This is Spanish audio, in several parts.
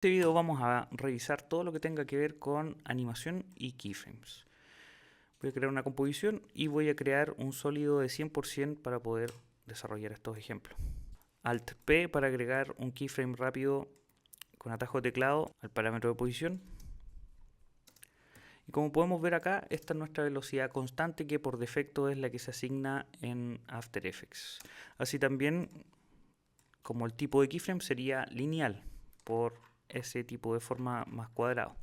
En este video vamos a revisar todo lo que tenga que ver con animación y keyframes. Voy a crear una composición y voy a crear un sólido de 100% para poder desarrollar estos ejemplos. Alt P para agregar un keyframe rápido con atajo de teclado al parámetro de posición. Y como podemos ver acá, esta es nuestra velocidad constante que por defecto es la que se asigna en After Effects. Así también, como el tipo de keyframe sería lineal por ese tipo de forma más cuadrado.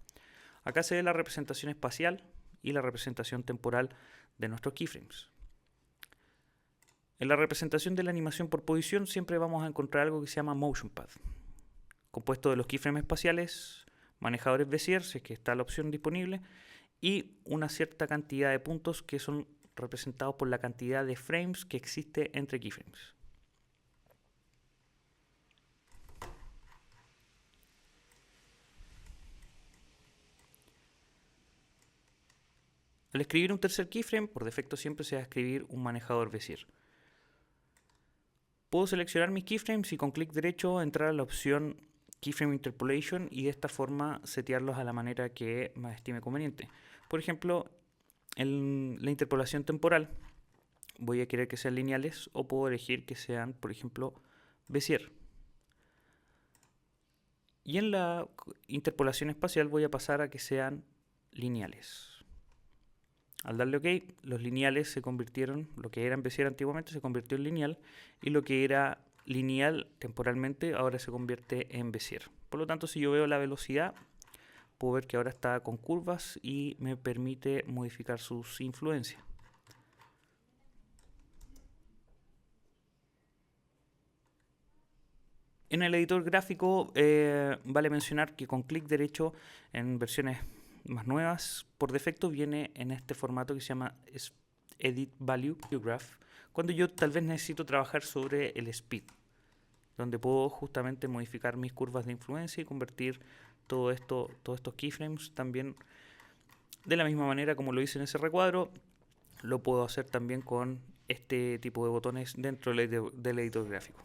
Acá se ve la representación espacial y la representación temporal de nuestros keyframes. En la representación de la animación por posición siempre vamos a encontrar algo que se llama Motion Path, compuesto de los keyframes espaciales, manejadores Bezier, si es que está la opción disponible, y una cierta cantidad de puntos que son representados por la cantidad de frames que existe entre keyframes. Al escribir un tercer keyframe, por defecto siempre se va a escribir un manejador Bezier. Puedo seleccionar mis keyframes y con clic derecho entrar a la opción Keyframe Interpolation y de esta forma setearlos a la manera que me estime conveniente. Por ejemplo, en la interpolación temporal voy a querer que sean lineales o puedo elegir que sean, por ejemplo, Bezier. Y en la interpolación espacial voy a pasar a que sean lineales. Al darle OK, los lineales se convirtieron, lo que era en Bezier antiguamente se convirtió en lineal, y lo que era lineal temporalmente ahora se convierte en Bezier. Por lo tanto, si yo veo la velocidad, puedo ver que ahora está con curvas y me permite modificar sus influencias. En el editor gráfico vale mencionar que con clic derecho en versiones más nuevas, por defecto viene en este formato que se llama Edit Value Graph, cuando yo tal vez necesito trabajar sobre el speed, donde puedo justamente modificar mis curvas de influencia y convertir todos estos keyframes también de la misma manera como lo hice en ese recuadro. Lo puedo hacer también con este tipo de botones dentro del editor gráfico.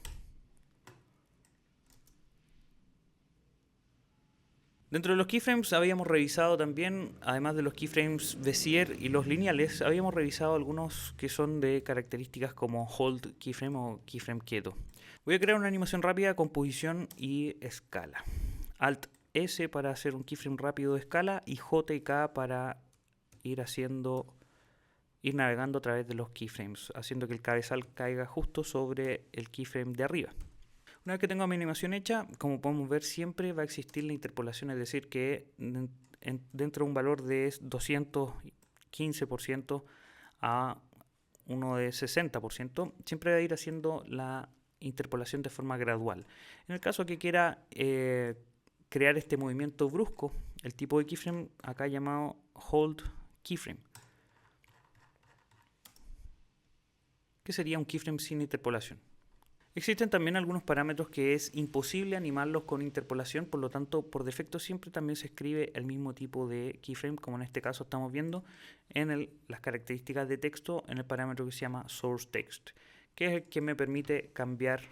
Dentro de los keyframes habíamos revisado también, además de los keyframes Bezier y los lineales, habíamos revisado algunos que son de características como Hold Keyframe o Keyframe quieto. Voy a crear una animación rápida con posición y escala. Alt S para hacer un keyframe rápido de escala y J y K para ir navegando a través de los keyframes, haciendo que el cabezal caiga justo sobre el keyframe de arriba. Una vez que tengo mi animación hecha, como podemos ver, siempre va a existir la interpolación, es decir, que dentro de un valor de 215% a uno de 60%, siempre va a ir haciendo la interpolación de forma gradual. En el caso que quiera crear este movimiento brusco, el tipo de keyframe acá llamado Hold Keyframe, que sería un keyframe sin interpolación. Existen también algunos parámetros que es imposible animarlos con interpolación, por lo tanto, por defecto siempre también se escribe el mismo tipo de keyframe, como en este caso estamos viendo en las características de texto en el parámetro que se llama Source Text, que es el que me permite cambiar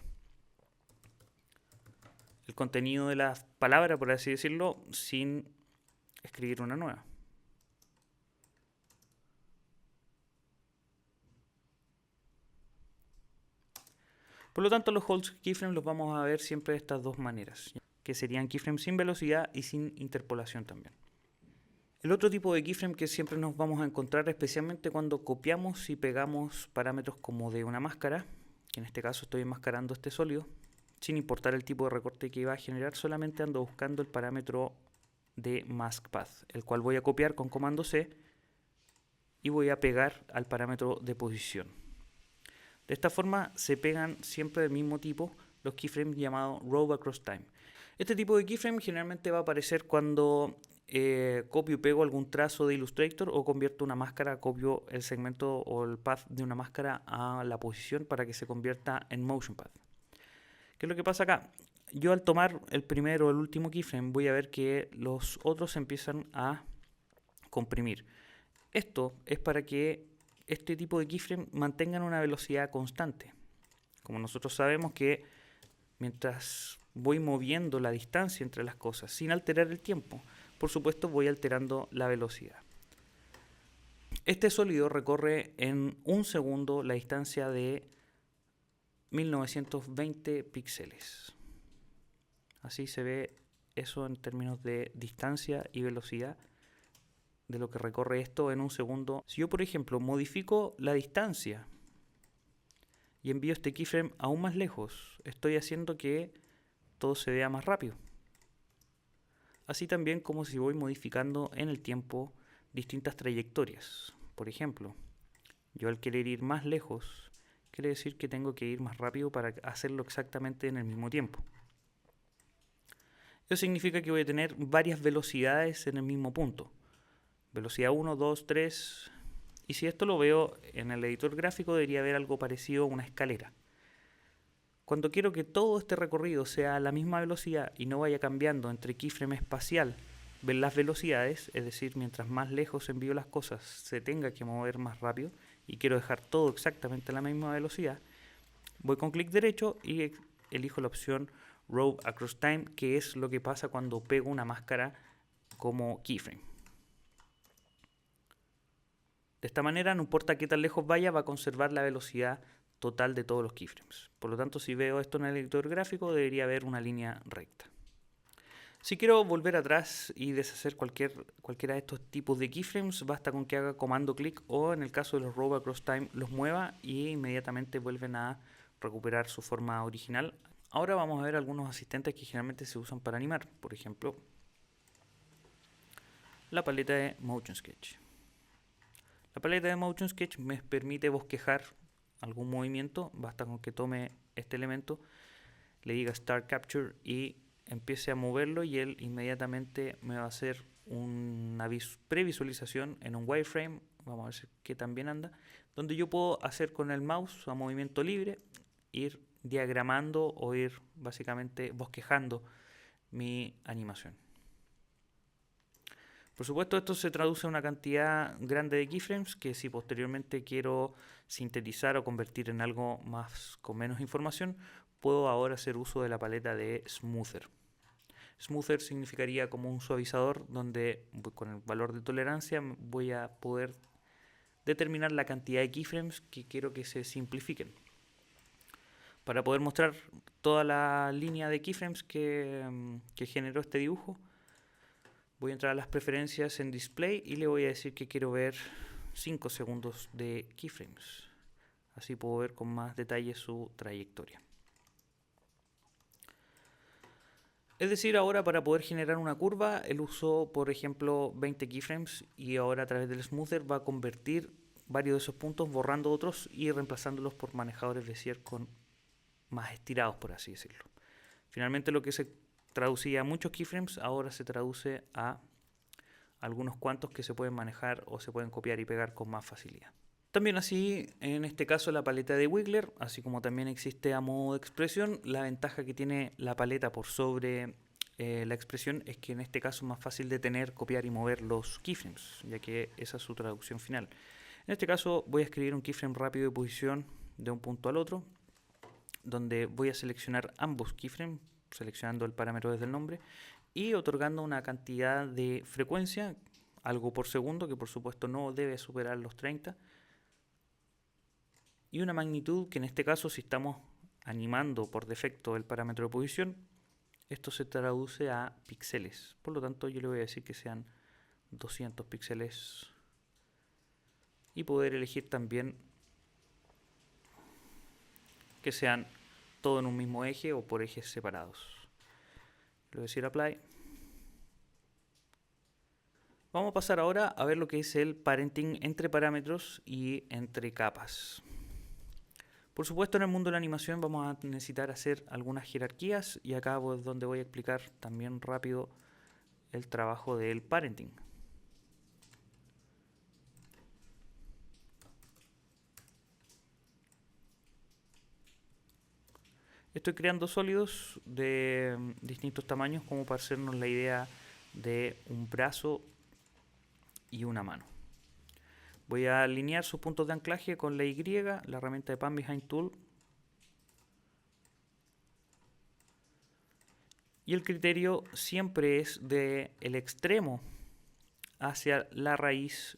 el contenido de la palabra, por así decirlo, sin escribir una nueva. Por lo tanto, los hold keyframes los vamos a ver siempre de estas dos maneras, que serían keyframes sin velocidad y sin interpolación también. El otro tipo de keyframe que siempre nos vamos a encontrar, especialmente cuando copiamos y pegamos parámetros como de una máscara, que en este caso estoy enmascarando este sólido, sin importar el tipo de recorte que iba a generar, solamente ando buscando el parámetro de Mask Path, el cual voy a copiar con comando C y voy a pegar al parámetro de posición. De esta forma se pegan siempre del mismo tipo los keyframes llamados Row Across Time. Este tipo de keyframe generalmente va a aparecer cuando copio y pego algún trazo de Illustrator o convierto una máscara, copio el segmento o el path de una máscara a la posición para que se convierta en Motion Path. ¿Qué es lo que pasa acá? Yo al tomar el primero o el último keyframe voy a ver que los otros empiezan a comprimir. Esto es para que este tipo de keyframe mantengan una velocidad constante. Como nosotros sabemos que mientras voy moviendo la distancia entre las cosas sin alterar el tiempo. Por supuesto, voy alterando la velocidad. Este sólido recorre en un segundo la distancia de 1920 píxeles. Así se ve eso en términos de distancia y velocidad de lo que recorre esto en un segundo. Si yo, por ejemplo, modifico la distancia y envío este keyframe aún más lejos, estoy haciendo que todo se vea más rápido. Así también como si voy modificando en el tiempo distintas trayectorias. Por ejemplo, yo al querer ir más lejos, quiere decir que tengo que ir más rápido para hacerlo exactamente en el mismo tiempo. Eso significa que voy a tener varias velocidades en el mismo punto. Velocidad 1, 2, 3. Y si esto lo veo en el editor gráfico, debería haber algo parecido a una escalera. Cuando quiero que todo este recorrido sea a la misma velocidad y no vaya cambiando entre keyframe espacial las velocidades, es decir, mientras más lejos envío las cosas se tenga que mover más rápido y quiero dejar todo exactamente a la misma velocidad, voy con clic derecho y elijo la opción Row Across Time, que es lo que pasa cuando pego una máscara como keyframe. De esta manera, no importa qué tan lejos vaya, va a conservar la velocidad total de todos los keyframes. Por lo tanto, si veo esto en el editor gráfico, debería haber una línea recta. Si quiero volver atrás y deshacer cualquiera de estos tipos de keyframes, basta con que haga comando clic o, en el caso de los Row Across Time, los mueva y inmediatamente vuelven a recuperar su forma original. Ahora vamos a ver algunos asistentes que generalmente se usan para animar. Por ejemplo, la paleta de Motion Sketch. La paleta de Motion Sketch me permite bosquejar algún movimiento. Basta con que tome este elemento, le diga Start Capture y empiece a moverlo, y él inmediatamente me va a hacer una previsualización en un wireframe. Vamos a ver qué tan bien anda, donde yo puedo hacer con el mouse a movimiento libre, ir diagramando o ir básicamente bosquejando mi animación. Por supuesto, esto se traduce en una cantidad grande de keyframes que, si posteriormente quiero sintetizar o convertir en algo más con menos información, puedo ahora hacer uso de la paleta de Smoother. Smoother significaría como un suavizador donde con el valor de tolerancia voy a poder determinar la cantidad de keyframes que quiero que se simplifiquen. Para poder mostrar toda la línea de keyframes que generó este dibujo, voy a entrar a las preferencias en Display y le voy a decir que quiero ver 5 segundos de keyframes. Así puedo ver con más detalle su trayectoria. Es decir, ahora para poder generar una curva, él usó, por ejemplo, 20 keyframes, y ahora a través del Smoother va a convertir varios de esos puntos, borrando otros y reemplazándolos por manejadores Bezier con más estirados, por así decirlo. Finalmente, lo que se traducía a muchos keyframes ahora se traduce a algunos cuantos que se pueden manejar o se pueden copiar y pegar con más facilidad. También así, en este caso, la paleta de Wiggler, así como también existe a modo de expresión. La ventaja que tiene la paleta por sobre la expresión es que en este caso es más fácil de tener, copiar y mover los keyframes, ya que esa es su traducción final. En este caso voy a escribir un keyframe rápido de posición de un punto al otro, donde voy a seleccionar ambos keyframes, seleccionando el parámetro desde el nombre y otorgando una cantidad de frecuencia, algo por segundo, que por supuesto no debe superar los 30, y una magnitud que en este caso, si estamos animando por defecto el parámetro de posición, esto se traduce a píxeles. Por lo tanto, yo le voy a decir que sean 200 píxeles y poder elegir también que sean todo en un mismo eje o por ejes separados. Le voy a decir Apply. Vamos a pasar ahora a ver lo que es el parenting entre parámetros y entre capas. Por supuesto, en el mundo de la animación vamos a necesitar hacer algunas jerarquías, y acá es donde voy a explicar también rápido el trabajo del parenting. Estoy creando sólidos de distintos tamaños como para hacernos la idea de un brazo y una mano. Voy a alinear sus puntos de anclaje con la Y, la herramienta de Pan Behind Tool. Y el criterio siempre es del extremo hacia la raíz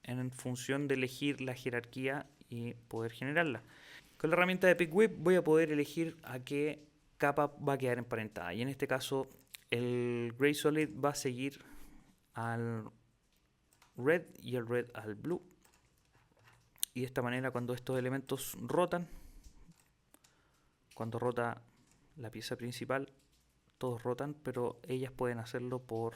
en función de elegir la jerarquía y poder generarla. Con la herramienta de PickWhip voy a poder elegir a qué capa va a quedar emparentada. Y en este caso el Gray Solid va a seguir al Red y el Red al Blue. Y de esta manera cuando estos elementos rotan, cuando rota la pieza principal, todos rotan, pero ellas pueden hacerlo por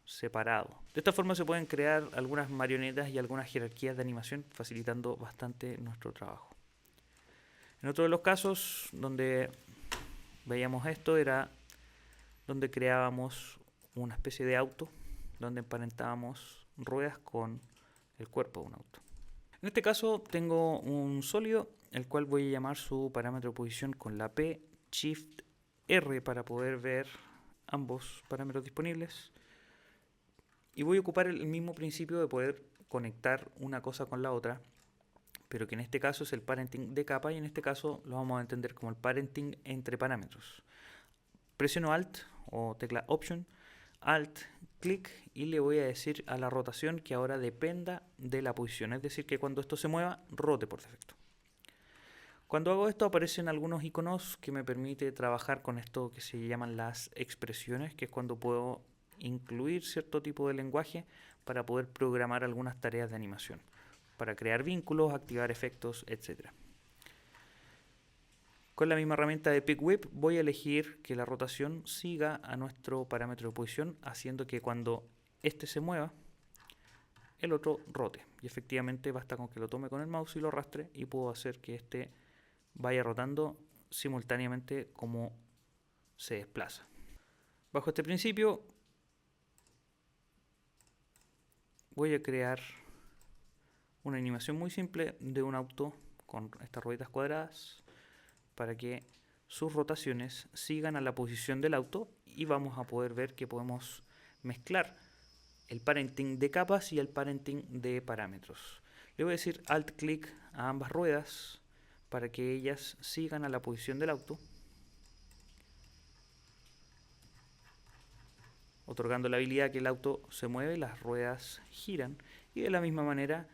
separado. De esta forma se pueden crear algunas marionetas y algunas jerarquías de animación, facilitando bastante nuestro trabajo. En otro de los casos donde veíamos esto era donde creábamos una especie de auto, donde emparentábamos ruedas con el cuerpo de un auto. En este caso tengo un sólido, el cual voy a llamar su parámetro de posición con la P, Shift R para poder ver ambos parámetros disponibles. Y voy a ocupar el mismo principio de poder conectar una cosa con la otra, pero que en este caso es el parenting de capa y en este caso lo vamos a entender como el parenting entre parámetros. Presiono Alt o tecla Option, Alt, clic y le voy a decir a la rotación que ahora dependa de la posición, es decir, que cuando esto se mueva, rote por defecto. Cuando hago esto aparecen algunos iconos que me permite trabajar con esto que se llaman las expresiones, que es cuando puedo incluir cierto tipo de lenguaje para poder programar algunas tareas de animación, para crear vínculos, activar efectos, etc. Con la misma herramienta de PickWhip voy a elegir que la rotación siga a nuestro parámetro de posición, haciendo que cuando este se mueva, el otro rote. Y efectivamente basta con que lo tome con el mouse y lo arrastre y puedo hacer que este vaya rotando simultáneamente como se desplaza. Bajo este principio voy a crear una animación muy simple de un auto con estas rueditas cuadradas para que sus rotaciones sigan a la posición del auto y vamos a poder ver que podemos mezclar el parenting de capas y el parenting de parámetros. Le voy a decir Alt clic a ambas ruedas para que ellas sigan a la posición del auto, otorgando la habilidad que el auto se mueve, las ruedas giran y de la misma manera,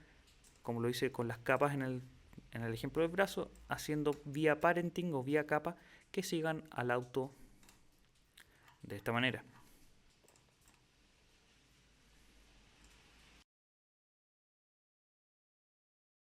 como lo hice con las capas en el ejemplo del brazo, haciendo vía parenting o vía capa que sigan al auto de esta manera.